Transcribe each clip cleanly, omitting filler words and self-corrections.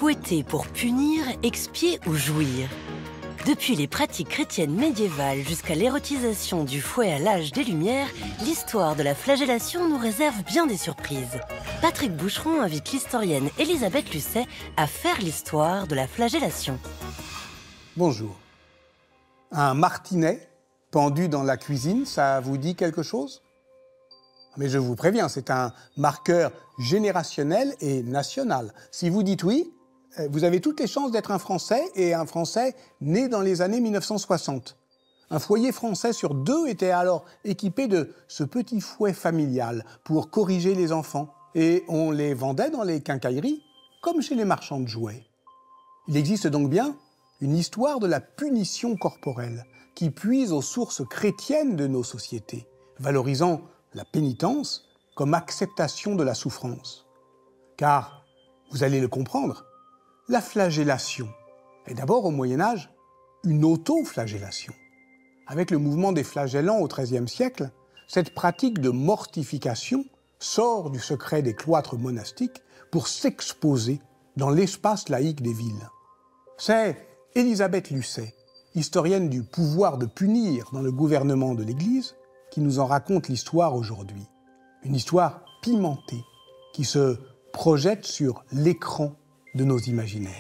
Fouetter pour punir, expier ou jouir. Depuis les pratiques chrétiennes médiévales jusqu'à l'érotisation du fouet à l'âge des Lumières, l'histoire de la flagellation nous réserve bien des surprises. Patrick Boucheron invite l'historienne Elisabeth Lucet à faire l'histoire de la flagellation. Bonjour. Un martinet pendu dans la cuisine, ça vous dit quelque chose? Mais je vous préviens, c'est un marqueur générationnel et national. Si vous dites oui, vous avez toutes les chances d'être un Français, et un Français né dans les années 1960. Un foyer français sur 2 était alors équipé de ce petit fouet familial pour corriger les enfants. Et on les vendait dans les quincailleries, comme chez les marchands de jouets. Il existe donc bien une histoire de la punition corporelle qui puise aux sources chrétiennes de nos sociétés, valorisant la pénitence comme acceptation de la souffrance. Car, vous allez le comprendre, la flagellation est d'abord au Moyen-Âge une auto-flagellation. Avec le mouvement des flagellants au XIIIe siècle, cette pratique de mortification sort du secret des cloîtres monastiques pour s'exposer dans l'espace laïque des villes. C'est Elisabeth Lucet, historienne du pouvoir de punir dans le gouvernement de l'Église, qui nous en raconte l'histoire aujourd'hui. Une histoire pimentée qui se projette sur l'écran de nos imaginaires.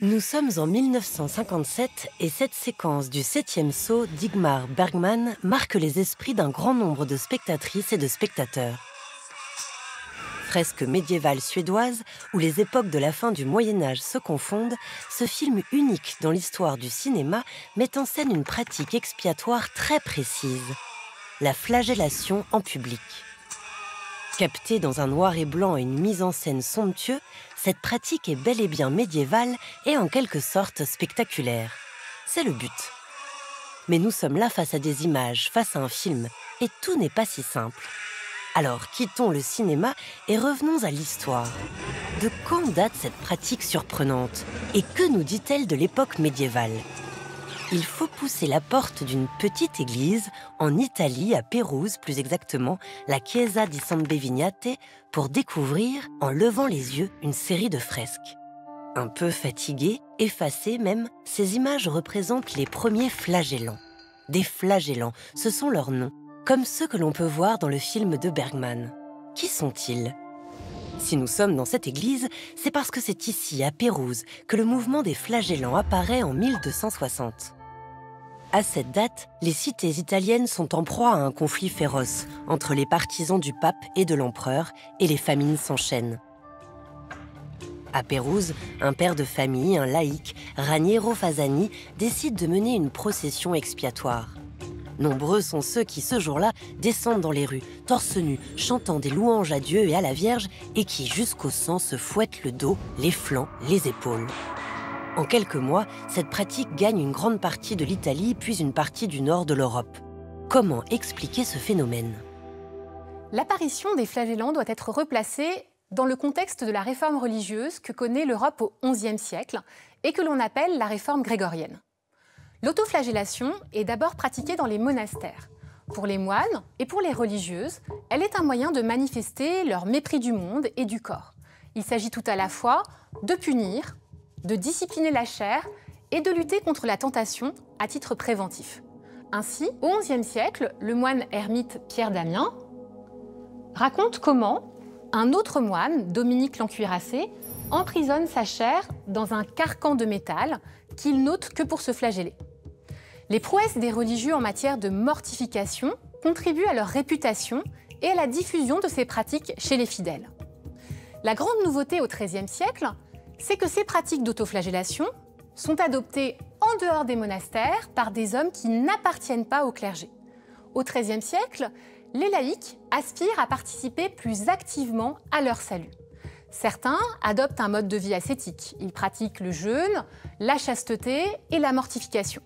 Nous sommes en 1957 et cette séquence du 7e saut d'Igmar Bergman marque les esprits d'un grand nombre de spectatrices et de spectateurs. Fresque médiévale suédoise où les époques de la fin du Moyen-Âge se confondent, ce film unique dans l'histoire du cinéma met en scène une pratique expiatoire très précise, la flagellation en public. Captée dans un noir et blanc et une mise en scène somptueuse, cette pratique est bel et bien médiévale et en quelque sorte spectaculaire. C'est le but. Mais nous sommes là face à des images, face à un film, et tout n'est pas si simple. Alors quittons le cinéma et revenons à l'histoire. De quand date cette pratique surprenante? Et que nous dit-elle de l'époque médiévale? Il faut pousser la porte d'une petite église, en Italie, à Pérouse plus exactement, la Chiesa di San Bevignate, pour découvrir, en levant les yeux, une série de fresques. Un peu fatiguées, effacées même, ces images représentent les premiers flagellants. Des flagellants, ce sont leurs noms, comme ceux que l'on peut voir dans le film de Bergman. Qui sont-ils? Si nous sommes dans cette église, c'est parce que c'est ici, à Pérouse, que le mouvement des flagellants apparaît en 1260. À cette date, les cités italiennes sont en proie à un conflit féroce entre les partisans du pape et de l'empereur, et les famines s'enchaînent. À Pérouse, un père de famille, un laïc, Raniero Fasani, décide de mener une procession expiatoire. Nombreux sont ceux qui, ce jour-là, descendent dans les rues, torse nu, chantant des louanges à Dieu et à la Vierge, et qui, jusqu'au sang, se fouettent le dos, les flancs, les épaules. En quelques mois, cette pratique gagne une grande partie de l'Italie, puis une partie du nord de l'Europe. Comment expliquer ce phénomène? L'apparition des flagellants doit être replacée dans le contexte de la réforme religieuse que connaît l'Europe au XIe siècle et que l'on appelle la réforme grégorienne. L'autoflagellation est d'abord pratiquée dans les monastères. Pour les moines et pour les religieuses, elle est un moyen de manifester leur mépris du monde et du corps. Il s'agit tout à la fois de punir, de discipliner la chair et de lutter contre la tentation à titre préventif. Ainsi, au XIe siècle, le moine ermite Pierre Damien raconte comment un autre moine, Dominique l'Encuirassé, emprisonne sa chair dans un carcan de métal qu'il n'ôte que pour se flageller. Les prouesses des religieux en matière de mortification contribuent à leur réputation et à la diffusion de ces pratiques chez les fidèles. La grande nouveauté au XIIIe siècle, c'est que ces pratiques d'autoflagellation sont adoptées en dehors des monastères par des hommes qui n'appartiennent pas au clergé. Au XIIIe siècle, les laïcs aspirent à participer plus activement à leur salut. Certains adoptent un mode de vie ascétique. Ils pratiquent le jeûne, la chasteté et la mortification.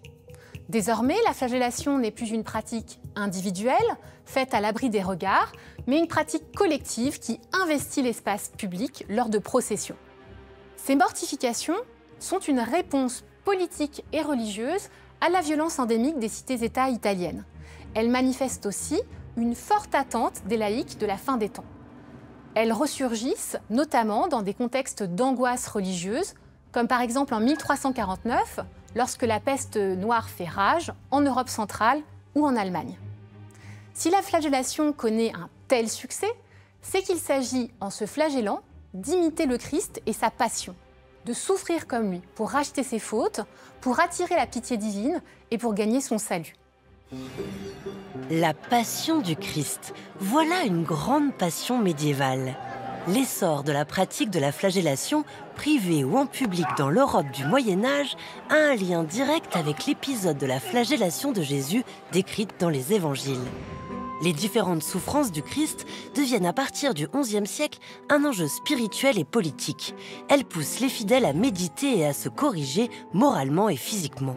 Désormais, la flagellation n'est plus une pratique individuelle, faite à l'abri des regards, mais une pratique collective qui investit l'espace public lors de processions. Ces mortifications sont une réponse politique et religieuse à la violence endémique des cités-États italiennes. Elles manifestent aussi une forte attente des laïcs de la fin des temps. elles ressurgissent notamment dans des contextes d'angoisse religieuse, comme par exemple en 1349, lorsque la peste noire fait rage en Europe centrale ou en Allemagne. Si la flagellation connaît un tel succès, c'est qu'il s'agit, en se flagellant, d'imiter le Christ et sa passion, de souffrir comme lui pour racheter ses fautes, pour attirer la pitié divine et pour gagner son salut. La passion du Christ, voilà une grande passion médiévale. L'essor de la pratique de la flagellation, privée ou en public dans l'Europe du Moyen-Âge, a un lien direct avec l'épisode de la flagellation de Jésus décrite dans les évangiles. Les différentes souffrances du Christ deviennent à partir du XIe siècle un enjeu spirituel et politique. Elles poussent les fidèles à méditer et à se corriger moralement et physiquement.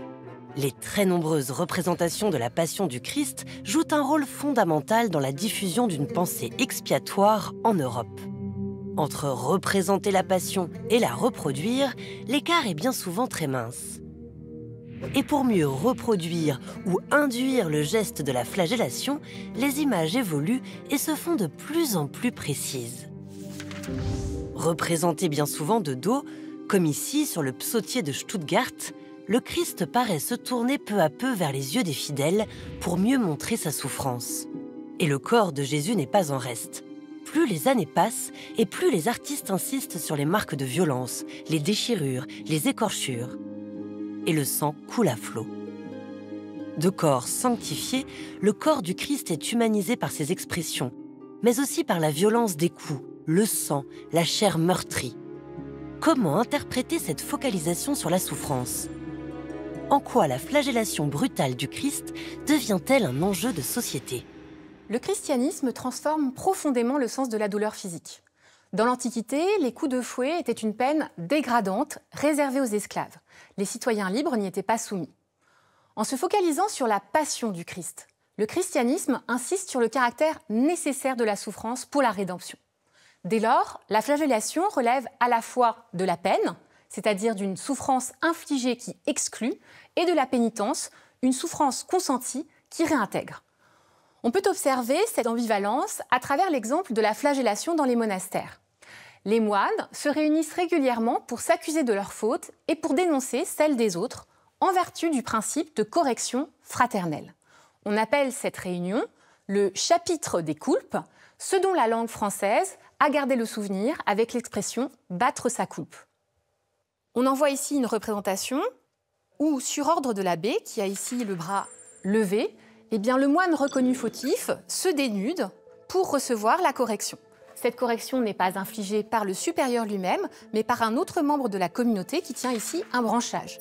Les très nombreuses représentations de la Passion du Christ jouent un rôle fondamental dans la diffusion d'une pensée expiatoire en Europe. Entre représenter la Passion et la reproduire, l'écart est bien souvent très mince. Et pour mieux reproduire ou induire le geste de la flagellation, les images évoluent et se font de plus en plus précises. Représenté bien souvent de dos, comme ici sur le psautier de Stuttgart, le Christ paraît se tourner peu à peu vers les yeux des fidèles pour mieux montrer sa souffrance. Et le corps de Jésus n'est pas en reste. Plus les années passent et plus les artistes insistent sur les marques de violence, les déchirures, les écorchures. Et le sang coule à flot. De corps sanctifié, le corps du Christ est humanisé par ses expressions, mais aussi par la violence des coups, le sang, la chair meurtrie. Comment interpréter cette focalisation sur la souffrance ? En quoi la flagellation brutale du Christ devient-elle un enjeu de société ? Le christianisme transforme profondément le sens de la douleur physique. Dans l'Antiquité, les coups de fouet étaient une peine dégradante réservée aux esclaves. Les citoyens libres n'y étaient pas soumis. En se focalisant sur la passion du Christ, le christianisme insiste sur le caractère nécessaire de la souffrance pour la rédemption. Dès lors, la flagellation relève à la fois de la peine, c'est-à-dire d'une souffrance infligée qui exclut, et de la pénitence, une souffrance consentie qui réintègre. On peut observer cette ambivalence à travers l'exemple de la flagellation dans les monastères. Les moines se réunissent régulièrement pour s'accuser de leurs fautes et pour dénoncer celles des autres, en vertu du principe de correction fraternelle. On appelle cette réunion le chapitre des coulpes, ce dont la langue française a gardé le souvenir avec l'expression « battre sa coulpe ». On en voit ici une représentation où, sur ordre de l'abbé, qui a ici le bras levé, eh bien, le moine reconnu fautif se dénude pour recevoir la correction. Cette correction n'est pas infligée par le supérieur lui-même, mais par un autre membre de la communauté qui tient ici un branchage.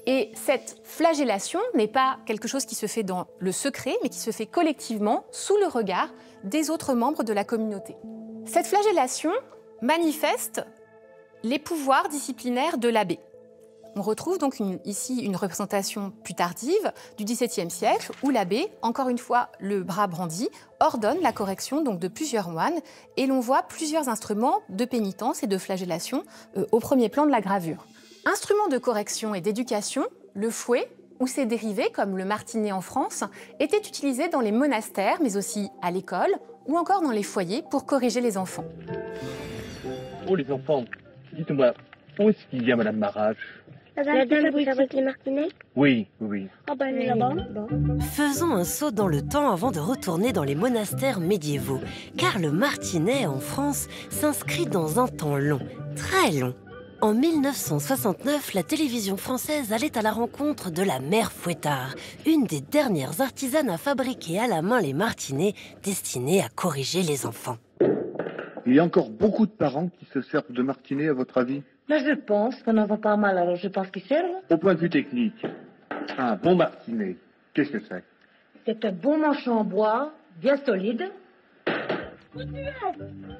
Et cette flagellation n'est pas quelque chose qui se fait dans le secret, mais qui se fait collectivement sous le regard des autres membres de la communauté. Cette flagellation manifeste les pouvoirs disciplinaires de l'abbé. On retrouve donc ici une représentation plus tardive du XVIIe siècle où l'abbé, encore une fois le bras brandi, ordonne la correction donc de plusieurs moines et l'on voit plusieurs instruments de pénitence et de flagellation au premier plan de la gravure. Instruments de correction et d'éducation, le fouet ou ses dérivés comme le martinet en France étaient utilisés dans les monastères mais aussi à l'école ou encore dans les foyers pour corriger les enfants. Oh les enfants, dites-moi, où est-ce qu'il y a Madame Marage ? La dame qui fabrique les martinets ? Oui, oui. Oh ben elle est là-bas. Faisons un saut dans le temps avant de retourner dans les monastères médiévaux, car le martinet en France s'inscrit dans un temps long, très long. En 1969, la télévision française allait à la rencontre de la mère Fouettard, une des dernières artisanes à fabriquer à la main les martinets destinés à corriger les enfants. Il y a encore beaucoup de parents qui se servent de martinets, à votre avis ? Mais je pense qu'on en voit pas mal, alors je pense qu'ils servent. Au point de vue technique, un bon martinet, qu'est-ce que c'est ? C'est un bon manche en bois, bien solide,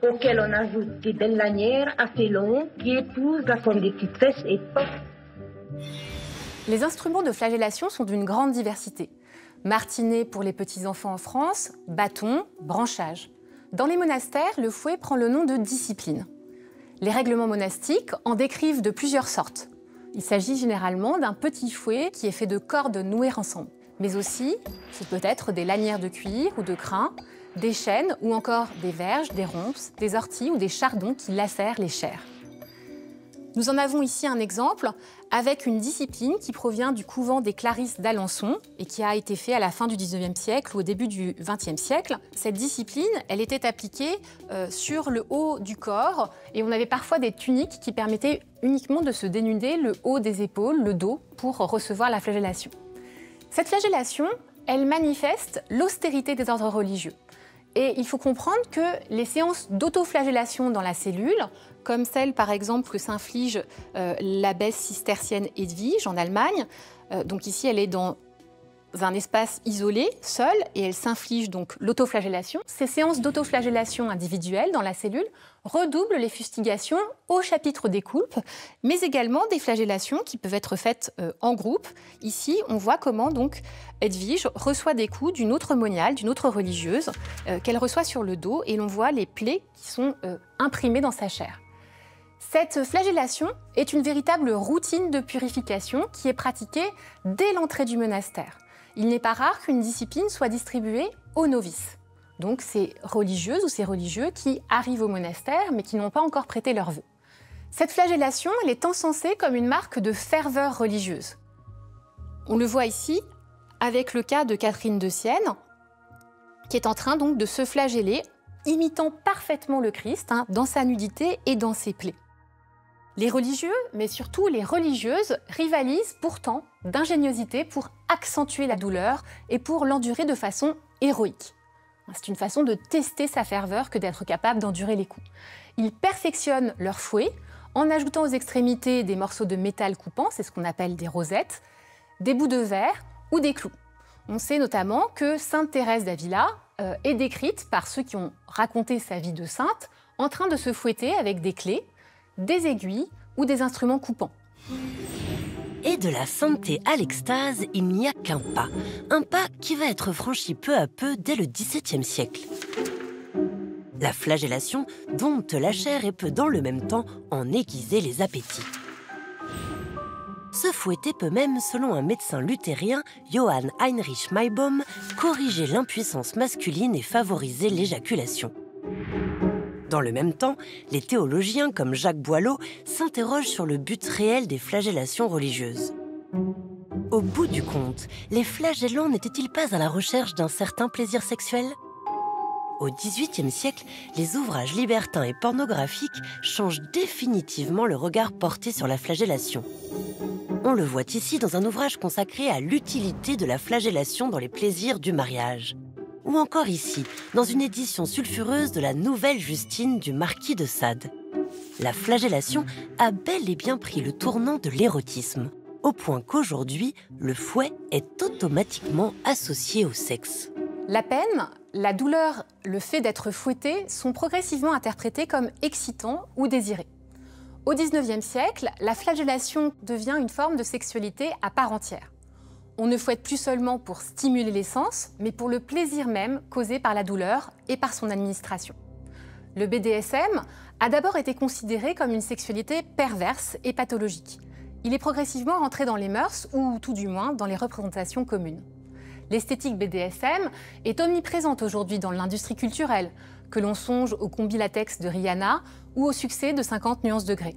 auquel on ajoute des belles lanières assez longues qui épousent la forme des petites fesses et pop. Les instruments de flagellation sont d'une grande diversité. Martinet pour les petits-enfants en France, bâton, branchage. Dans les monastères, le fouet prend le nom de discipline. Les règlements monastiques en décrivent de plusieurs sortes. Il s'agit généralement d'un petit fouet qui est fait de cordes nouées ensemble. Mais aussi, c'est peut-être des lanières de cuir ou de crin, des chaînes ou encore des verges, des ronces, des orties ou des chardons qui lacèrent les chairs. Nous en avons ici un exemple avec une discipline qui provient du couvent des Clarisses d'Alençon et qui a été fait à la fin du XIXe siècle ou au début du XXe siècle. Cette discipline, elle était appliquée sur le haut du corps et on avait parfois des tuniques qui permettaient uniquement de se dénuder le haut des épaules, le dos, pour recevoir la flagellation. Cette flagellation, elle manifeste l'austérité des ordres religieux. Et il faut comprendre que les séances d'autoflagellation dans la cellule, comme celle par exemple que s'inflige l'abbesse cistercienne Edwige en Allemagne, donc ici elle est dans un espace isolé, seul, et elle s'inflige donc l'autoflagellation. Ces séances d'autoflagellation individuelles dans la cellule redoublent les fustigations au chapitre des coulpes, mais également des flagellations qui peuvent être faites en groupe. Ici, on voit comment donc Edwige reçoit des coups d'une autre moniale, d'une autre religieuse, qu'elle reçoit sur le dos, et l'on voit les plaies qui sont imprimées dans sa chair. Cette flagellation est une véritable routine de purification qui est pratiquée dès l'entrée du monastère. Il n'est pas rare qu'une discipline soit distribuée aux novices. Donc ces religieuses ou ces religieux qui arrivent au monastère mais qui n'ont pas encore prêté leur vœu. Cette flagellation, elle est encensée comme une marque de ferveur religieuse. On le voit ici avec le cas de Catherine de Sienne, qui est en train donc de se flageller, imitant parfaitement le Christ dans sa nudité et dans ses plaies. Les religieux, mais surtout les religieuses, rivalisent pourtant d'ingéniosité pour accentuer la douleur et pour l'endurer de façon héroïque. C'est une façon de tester sa ferveur que d'être capable d'endurer les coups. Ils perfectionnent leur fouet en ajoutant aux extrémités des morceaux de métal coupant, c'est ce qu'on appelle des rosettes, des bouts de verre ou des clous. On sait notamment que Sainte Thérèse d'Avila est décrite par ceux qui ont raconté sa vie de sainte en train de se fouetter avec des clés, des aiguilles ou des instruments coupants. Et de la sainteté à l'extase, il n'y a qu'un pas. Un pas qui va être franchi peu à peu dès le XVIIe siècle. La flagellation dompte la chair et peut dans le même temps en aiguiser les appétits. Se fouetter peut même, selon un médecin luthérien, Johann Heinrich Maibaum, corriger l'impuissance masculine et favoriser l'éjaculation. Dans le même temps, les théologiens comme Jacques Boileau s'interrogent sur le but réel des flagellations religieuses. Au bout du compte, les flagellants n'étaient-ils pas à la recherche d'un certain plaisir sexuel ? Au XVIIIe siècle, les ouvrages libertins et pornographiques changent définitivement le regard porté sur la flagellation. On le voit ici dans un ouvrage consacré à l'utilité de la flagellation dans les plaisirs du mariage. Ou encore ici, dans une édition sulfureuse de la Nouvelle Justine du marquis de Sade. La flagellation a bel et bien pris le tournant de l'érotisme, au point qu'aujourd'hui, le fouet est automatiquement associé au sexe. La peine, la douleur, le fait d'être fouetté sont progressivement interprétés comme excitants ou désirés. Au XIXe siècle, la flagellation devient une forme de sexualité à part entière. On ne fouette plus seulement pour stimuler les sens, mais pour le plaisir même causé par la douleur et par son administration. Le BDSM a d'abord été considéré comme une sexualité perverse et pathologique. Il est progressivement rentré dans les mœurs, ou tout du moins dans les représentations communes. L'esthétique BDSM est omniprésente aujourd'hui dans l'industrie culturelle, que l'on songe au combi latex de Rihanna ou au succès de 50 nuances degrés.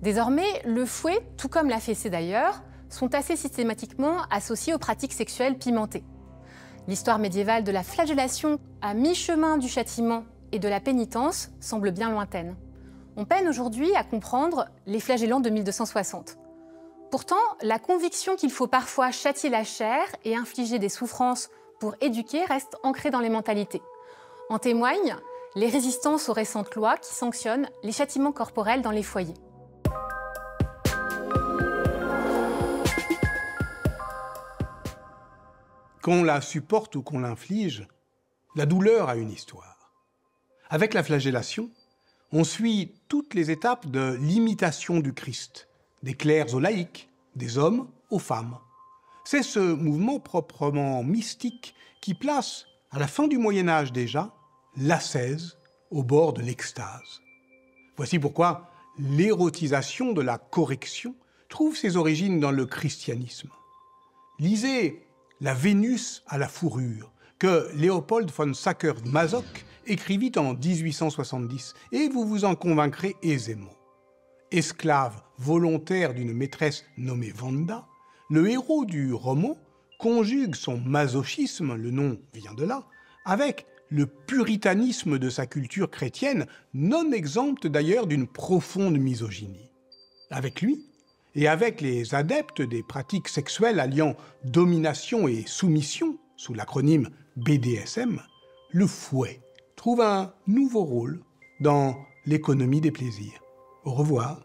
Désormais, le fouet, tout comme la fessée d'ailleurs, sont assez systématiquement associés aux pratiques sexuelles pimentées. L'histoire médiévale de la flagellation à mi-chemin du châtiment et de la pénitence semble bien lointaine. On peine aujourd'hui à comprendre les flagellants de 1260. Pourtant, la conviction qu'il faut parfois châtier la chair et infliger des souffrances pour éduquer reste ancrée dans les mentalités. En témoignent les résistances aux récentes lois qui sanctionnent les châtiments corporels dans les foyers. Qu'on la supporte ou qu'on l'inflige, la douleur a une histoire. Avec la flagellation, on suit toutes les étapes de l'imitation du Christ, des clercs aux laïcs, des hommes aux femmes. C'est ce mouvement proprement mystique qui place, à la fin du Moyen-Âge déjà, l'ascèse au bord de l'extase. Voici pourquoi l'érotisation de la correction trouve ses origines dans le christianisme. Lisez La Vénus à la fourrure, que Léopold von Sacher-Masoch écrivit en 1870, et vous vous en convaincrez aisément. Esclave volontaire d'une maîtresse nommée Wanda, le héros du roman conjugue son masochisme, le nom vient de là, avec le puritanisme de sa culture chrétienne, non exempte d'ailleurs d'une profonde misogynie. Avec lui, et avec les adeptes des pratiques sexuelles alliant domination et soumission, sous l'acronyme BDSM, le fouet trouve un nouveau rôle dans l'économie des plaisirs. Au revoir.